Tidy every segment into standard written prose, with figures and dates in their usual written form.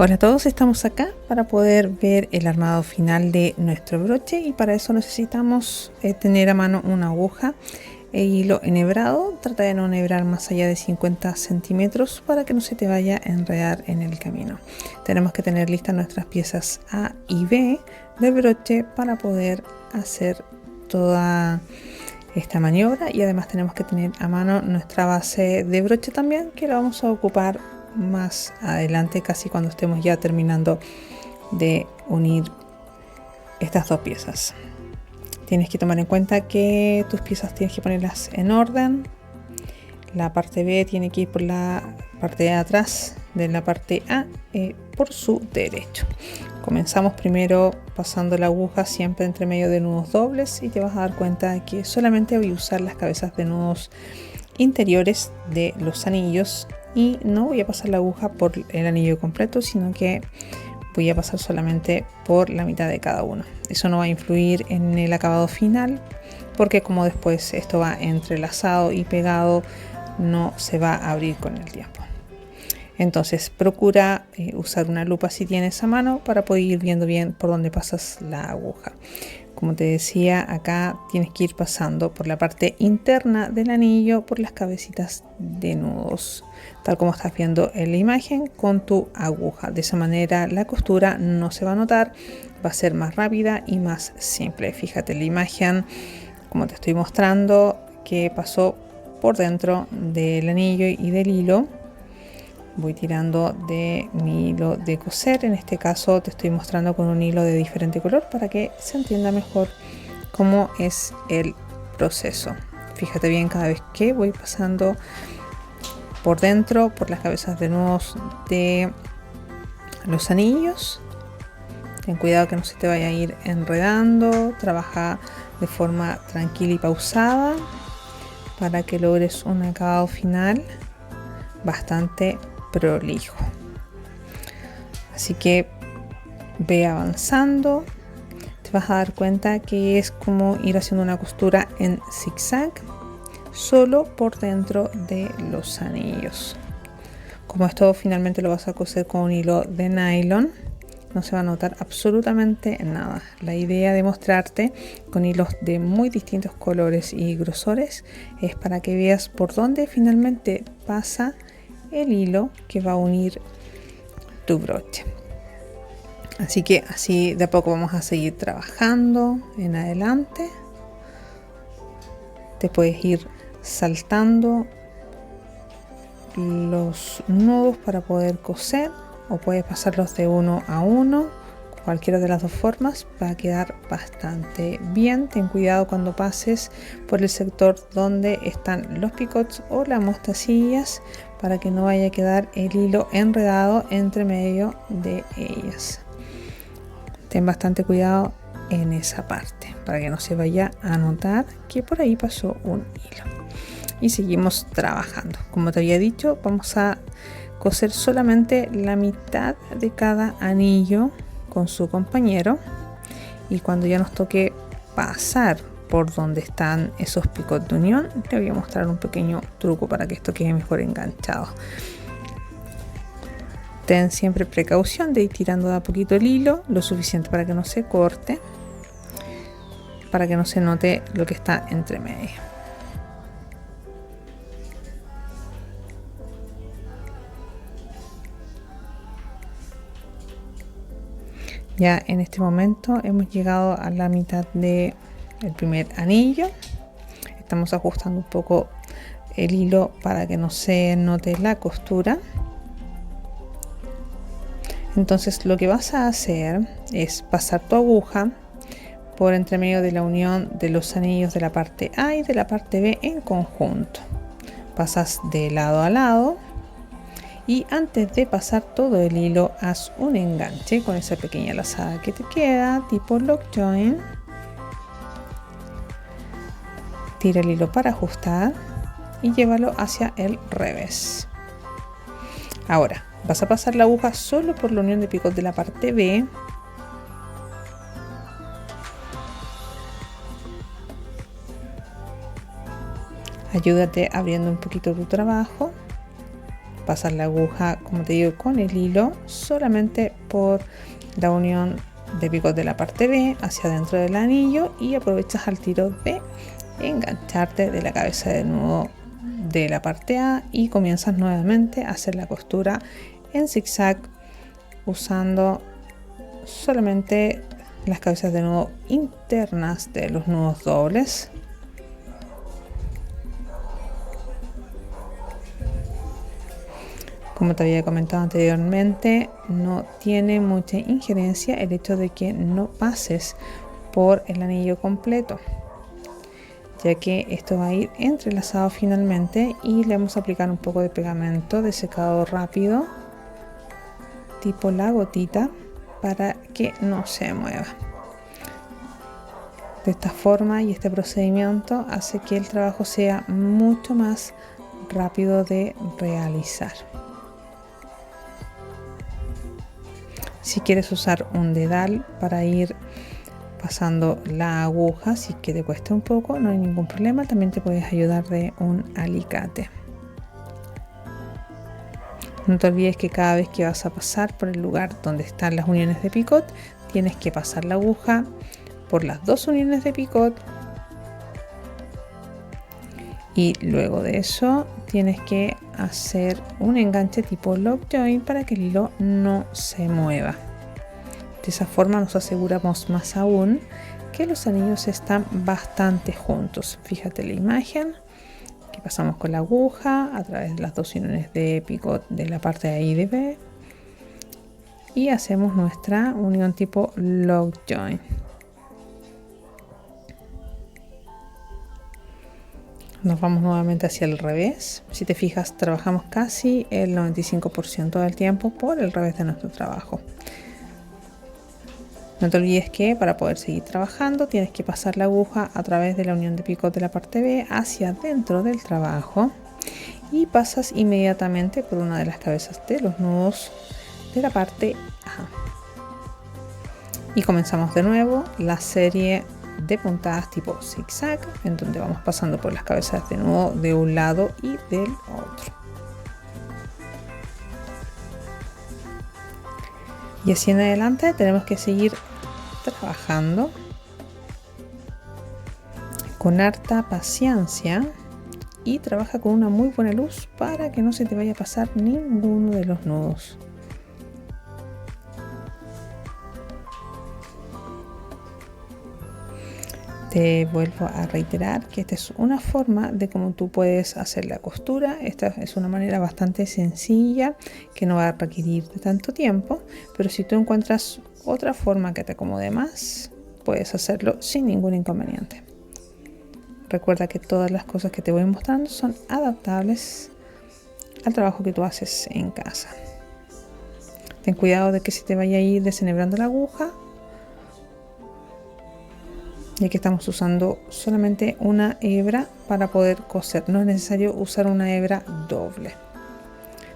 Hola a todos, estamos acá para poder ver el armado final de nuestro broche y para eso necesitamos tener a mano una aguja e hilo enhebrado. Trata de no enhebrar más allá de 50 centímetros para que no se te vaya a enredar en el camino. Tenemos que tener listas nuestras piezas A y B del broche para poder hacer toda esta maniobra, y además tenemos que tener a mano nuestra base de broche también, que la vamos a ocupar más adelante, casi cuando estemos ya terminando de unir estas dos piezas. Tienes que tomar en cuenta que tus piezas tienes que ponerlas en orden. La parte B tiene que ir por la parte de atrás de la parte A, por su derecho. Comenzamos primero pasando la aguja siempre entre medio de nudos dobles, y te vas a dar cuenta que solamente voy a usar las cabezas de nudos interiores de los anillos y no voy a pasar la aguja por el anillo completo, sino que voy a pasar solamente por la mitad de cada uno. Eso no va a influir en el acabado final, porque como después esto va entrelazado y pegado, no se va a abrir con el tiempo. Entonces procura usar una lupa si tienes a mano para poder ir viendo bien por dónde pasas la aguja. Como te decía, acá tienes que ir pasando por la parte interna del anillo, por las cabecitas de nudos, tal como estás viendo en la imagen con tu aguja. De esa manera la costura no se va a notar, va a ser más rápida y más simple. Fíjate en la imagen, como te estoy mostrando, que pasó por dentro del anillo y del hilo. Voy tirando de mi hilo de coser. En este caso te estoy mostrando con un hilo de diferente color para que se entienda mejor cómo es el proceso. Fíjate bien cada vez que voy pasando por dentro, por las cabezas de nudos de los anillos. Ten cuidado que no se te vaya a ir enredando. Trabaja de forma tranquila y pausada para que logres un acabado final bastante prolijo. Así que ve avanzando. Te vas a dar cuenta que es como ir haciendo una costura en zigzag, solo por dentro de los anillos. Como esto finalmente lo vas a coser con un hilo de nylon, no se va a notar absolutamente nada. La idea de mostrarte con hilos de muy distintos colores y grosores es para que veas por dónde finalmente pasa el hilo que va a unir tu broche. Así que así de a poco vamos a seguir trabajando en adelante. Te puedes ir saltando los nudos para poder coser, o puedes pasarlos de uno a uno. Cualquiera de las dos formas va a quedar bastante bien. Ten cuidado cuando pases por el sector donde están los picots o las mostacillas, para que no vaya a quedar el hilo enredado entre medio de ellas. Ten bastante cuidado en esa parte para que no se vaya a notar que por ahí pasó un hilo. Y seguimos trabajando. Como te había dicho, vamos a coser solamente la mitad de cada anillo con su compañero, y cuando ya nos toque pasar por donde están esos picos de unión, te voy a mostrar un pequeño truco para que esto quede mejor enganchado. Ten siempre precaución de ir tirando de a poquito el hilo, lo suficiente para que no se corte, para que no se note lo que está entre medio. Ya en este momento hemos llegado a la mitad del primer anillo. Estamos ajustando un poco el hilo para que no se note la costura. Entonces lo que vas a hacer es pasar tu aguja por entre medio de la unión de los anillos de la parte A y de la parte B en conjunto. Pasas de lado a lado. Y antes de pasar todo el hilo, haz un enganche con esa pequeña lazada que te queda, tipo lock join. Tira el hilo para ajustar y llévalo hacia el revés. Ahora vas a pasar la aguja solo por la unión de picot de la parte B. Ayúdate abriendo un poquito tu trabajo pasar la aguja, como te digo, con el hilo solamente por la unión de picot de la parte B hacia dentro del anillo, y aprovechas al tiro de engancharte de la cabeza de nudo de la parte A y comienzas nuevamente a hacer la costura en zigzag usando solamente las cabezas de nudo internas de los nudos dobles. Como te había comentado anteriormente, no tiene mucha injerencia el hecho de que no pases por el anillo completo, ya que esto va a ir entrelazado finalmente, y le vamos a aplicar un poco de pegamento de secado rápido tipo la gotita para que no se mueva. De esta forma, y este procedimiento hace que el trabajo sea mucho más rápido de realizar. Si quieres usar un dedal para ir pasando la aguja, si que te cuesta un poco, no hay ningún problema, también te puedes ayudar de un alicate. No te olvides que cada vez que vas a pasar por el lugar donde están las uniones de picot, tienes que pasar la aguja por las dos uniones de picot, y luego de eso tienes que hacer un enganche tipo lock join para que el hilo no se mueva. De esa forma nos aseguramos más aún que los anillos están bastante juntos. Fíjate la imagen que pasamos con la aguja a través de las dos uniones de picot de la parte de A y de B, y hacemos nuestra unión tipo lock join. Nos vamos nuevamente hacia el revés. Si te fijas, trabajamos casi el 95% del tiempo por el revés de nuestro trabajo. No te olvides que para poder seguir trabajando tienes que pasar la aguja a través de la unión de picot de la parte B hacia dentro del trabajo, y pasas inmediatamente por una de las cabezas de los nudos de la parte A. Y comenzamos de nuevo la serie de puntadas tipo zigzag, en donde vamos pasando por las cabezas de nudo de un lado y del otro. Y así en adelante tenemos que seguir trabajando con harta paciencia, y trabaja con una muy buena luz para que no se te vaya a pasar ninguno de los nudos. Te vuelvo a reiterar que esta es una forma de cómo tú puedes hacer la costura. Esta es una manera bastante sencilla que no va a requerir de tanto tiempo, pero si tú encuentras otra forma que te acomode más, puedes hacerlo sin ningún inconveniente. Recuerda que todas las cosas que te voy mostrando son adaptables al trabajo que tú haces en casa. Ten cuidado de que se te vaya a ir desenhebrando la aguja, ya que estamos usando solamente una hebra para poder coser. No es necesario usar una hebra doble.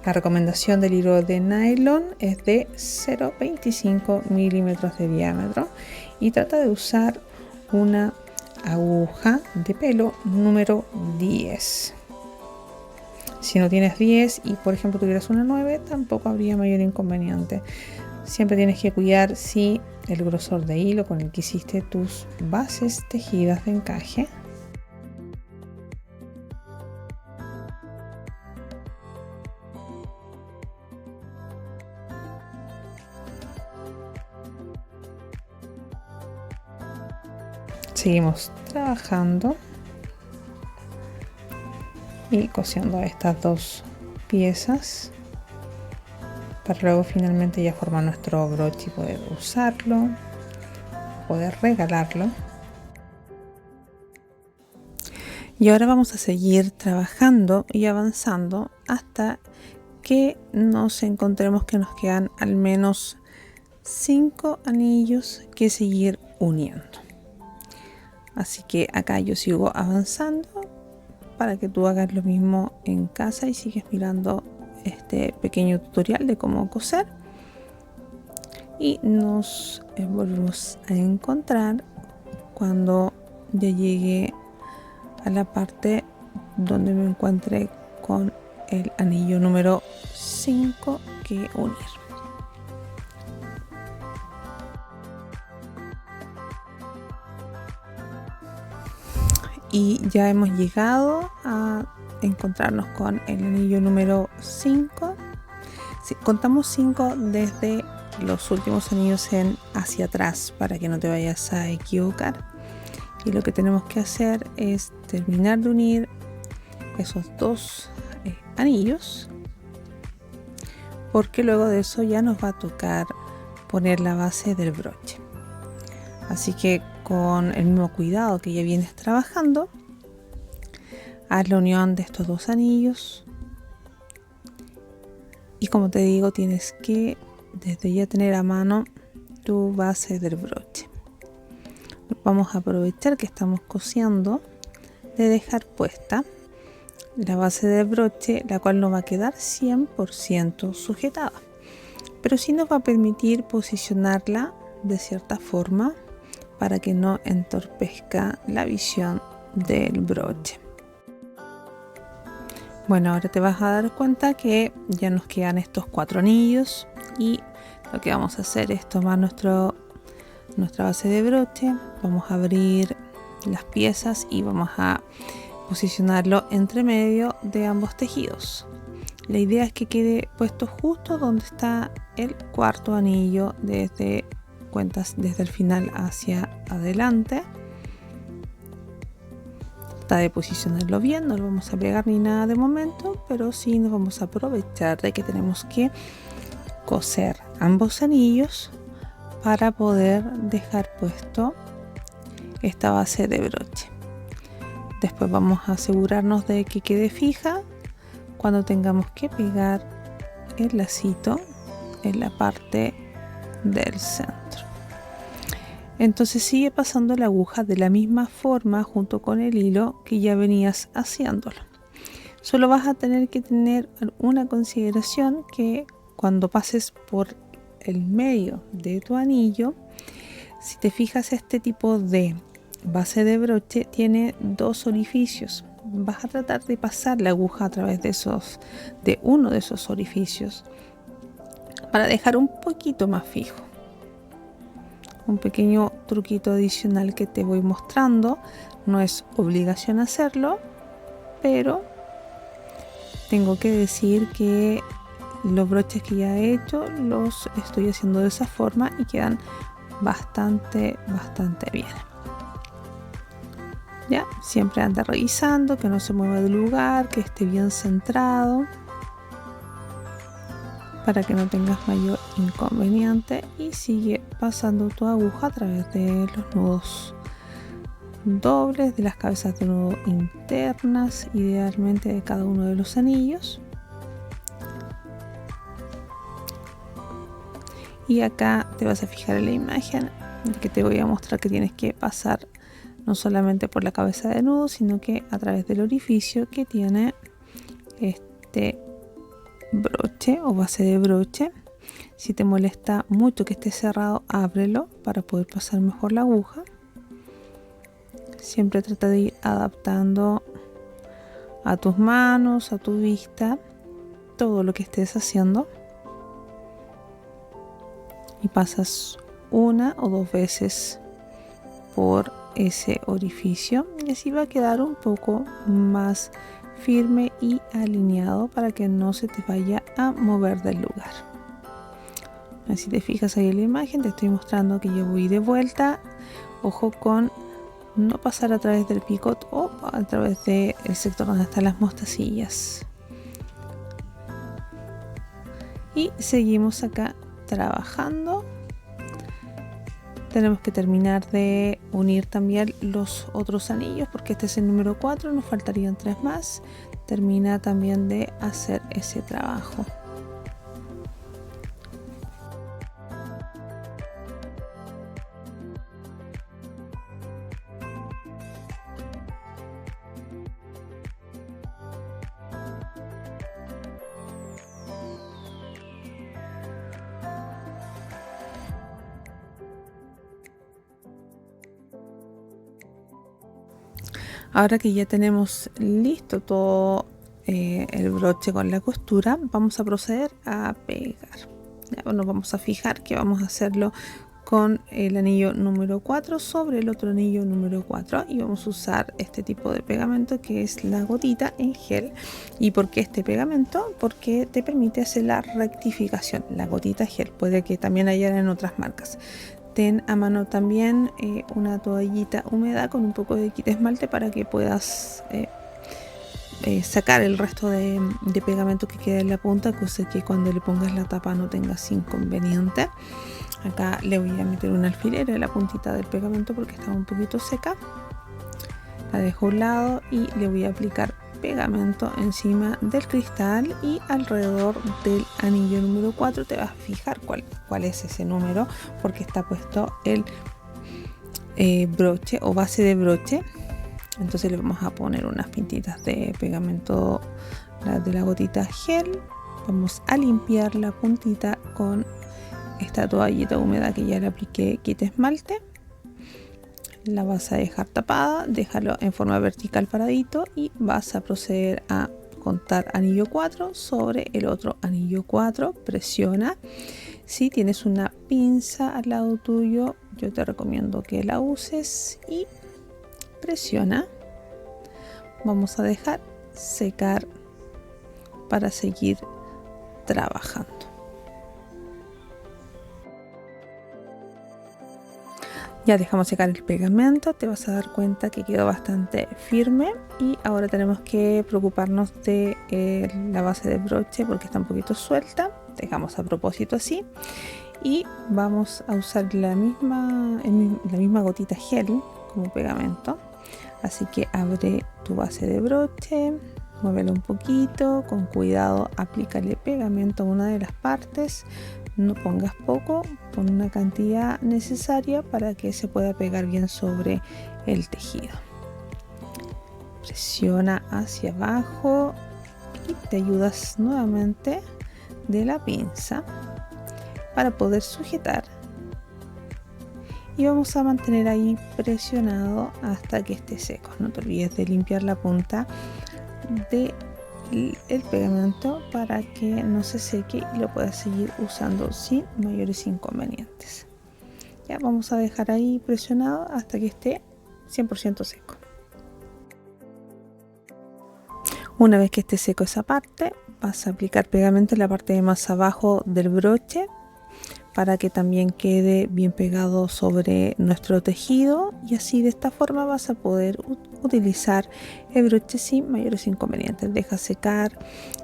La recomendación del hilo de nylon es de 0,25 milímetros de diámetro, y trata de usar una aguja de pelo número 10. Si no tienes 10 y por ejemplo tuvieras una 9, tampoco habría mayor inconveniente. Siempre tienes que cuidar si el grosor de hilo con el que hiciste tus bases tejidas de encaje seguimos trabajando y cosiendo estas dos piezas para luego finalmente ya formar nuestro broche y poder usarlo, poder regalarlo. Y ahora vamos a seguir trabajando y avanzando hasta que nos encontremos que nos quedan al menos 5 anillos que seguir uniendo. Así que acá yo sigo avanzando para que tú hagas lo mismo en casa y sigues mirando este pequeño tutorial de cómo coser, y nos volvemos a encontrar cuando ya llegue a la parte donde me encuentre con el anillo número 5 que unir. Y ya hemos llegado a encontrarnos con el anillo número 5. Si contamos 5 desde los últimos anillos hacia atrás para que no te vayas a equivocar. Y lo que tenemos que hacer es terminar de unir esos dos anillos, porque luego de eso ya nos va a tocar poner la base del broche. Así que con el mismo cuidado que ya vienes trabajando, haz la unión de estos dos anillos. Y como te digo, tienes que desde ya tener a mano tu base del broche. Vamos a aprovechar que estamos cosiendo de dejar puesta la base del broche, la cual no va a quedar 100% sujetada, pero sí nos va a permitir posicionarla de cierta forma para que no entorpezca la visión del broche. Bueno, ahora te vas a dar cuenta que ya nos quedan estos 4 anillos y lo que vamos a hacer es tomar nuestra base de broche, vamos a abrir las piezas y vamos a posicionarlo entre medio de ambos tejidos. La idea es que quede puesto justo donde está el cuarto anillo desde el final hacia adelante. Trata de posicionarlo bien, no lo vamos a pegar ni nada de momento, pero sí nos vamos a aprovechar de que tenemos que coser ambos anillos para poder dejar puesto esta base de broche. Después vamos a asegurarnos de que quede fija cuando tengamos que pegar el lacito en la parte del centro. Entonces sigue pasando la aguja de la misma forma junto con el hilo que ya venías haciéndolo. Solo vas a tener que tener una consideración, que cuando pases por el medio de tu anillo, si te fijas, este tipo de base de broche tiene 2 orificios. Vas a tratar de pasar la aguja a través de uno de esos orificios para dejar un poquito más fijo. Un pequeño truquito adicional que te voy mostrando, no es obligación hacerlo, pero tengo que decir que los broches que ya he hecho los estoy haciendo de esa forma y quedan bastante bien. Ya, siempre anda revisando que no se mueva del lugar, que esté bien centrado para que no tengas mayor inconveniente, y sigue pasando tu aguja a través de los nudos dobles, de las cabezas de nudo internas, idealmente de cada uno de los anillos. Y acá te vas a fijar en la imagen que te voy a mostrar que tienes que pasar no solamente por la cabeza de nudo, sino que a través del orificio que tiene este broche o base de broche. Si te molesta mucho que esté cerrado, ábrelo para poder pasar mejor la aguja. Siempre trata de ir adaptando a tus manos, a tu vista, todo lo que estés haciendo, y pasas 1 o 2 veces por ese orificio, y así va a quedar un poco más firme y alineado para que no se te vaya a mover del lugar. Así te fijas ahí en la imagen, te estoy mostrando que yo voy de vuelta. Ojo con no pasar a través del picot o a través del sector donde están las mostacillas. Y seguimos acá trabajando. Tenemos que terminar de unir también los otros anillos, porque este es el número 4, nos faltarían 3 más. Termina también de hacer ese trabajo. Ahora que ya tenemos listo todo el broche con la costura, vamos a proceder a pegar. Ya, nos vamos a fijar que vamos a hacerlo con el anillo número 4 sobre el otro anillo número 4 y vamos a usar este tipo de pegamento que es la gotita en gel. ¿Y por qué este pegamento? Porque te permite hacer la rectificación. La gotita gel, puede que también haya en otras marcas. Ten a mano también una toallita húmeda con un poco de kit esmalte para que puedas sacar el resto de pegamento que queda en la punta, cosa que cuando le pongas la tapa no tengas inconveniente. Acá le voy a meter un alfiler en la puntita del pegamento porque estaba un poquito seca. La dejo a un lado y le voy a aplicar pegamento encima del cristal y alrededor del anillo número 4. Te vas a fijar cuál es ese número porque está puesto el broche o base de broche. Entonces le vamos a poner unas pintitas de pegamento de la gotita gel. Vamos a limpiar la puntita con esta toallita húmeda que ya le apliqué kit esmalte. La vas a dejar tapada, déjalo en forma vertical paradito y vas a proceder a contar anillo 4 sobre el otro anillo 4. Presiona. Si tienes una pinza al lado tuyo, yo te recomiendo que la uses y presiona. Vamos a dejar secar para seguir trabajando. Ya dejamos secar el pegamento, te vas a dar cuenta que quedó bastante firme y ahora tenemos que preocuparnos de la base de broche porque está un poquito suelta. Dejamos a propósito así y vamos a usar la misma gotita gel como pegamento. Así que abre tu base de broche, muévelo un poquito, con cuidado aplícale pegamento a una de las partes. No pongas poco, pon una cantidad necesaria para que se pueda pegar bien sobre el tejido. Presiona hacia abajo y te ayudas nuevamente de la pinza para poder sujetar. Y vamos a mantener ahí presionado hasta que esté seco. No te olvides de limpiar la punta del pegamento para que no se seque y lo puedas seguir usando sin mayores inconvenientes. Ya vamos a dejar ahí presionado hasta que esté 100% seco. Una vez que esté seco esa parte, vas a aplicar pegamento en la parte de más abajo del broche para que también quede bien pegado sobre nuestro tejido y así de esta forma vas a poder utilizar el broche sin mayores inconvenientes. Deja secar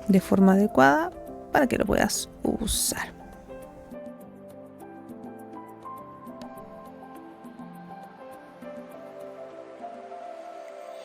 de forma adecuada para que lo puedas usar.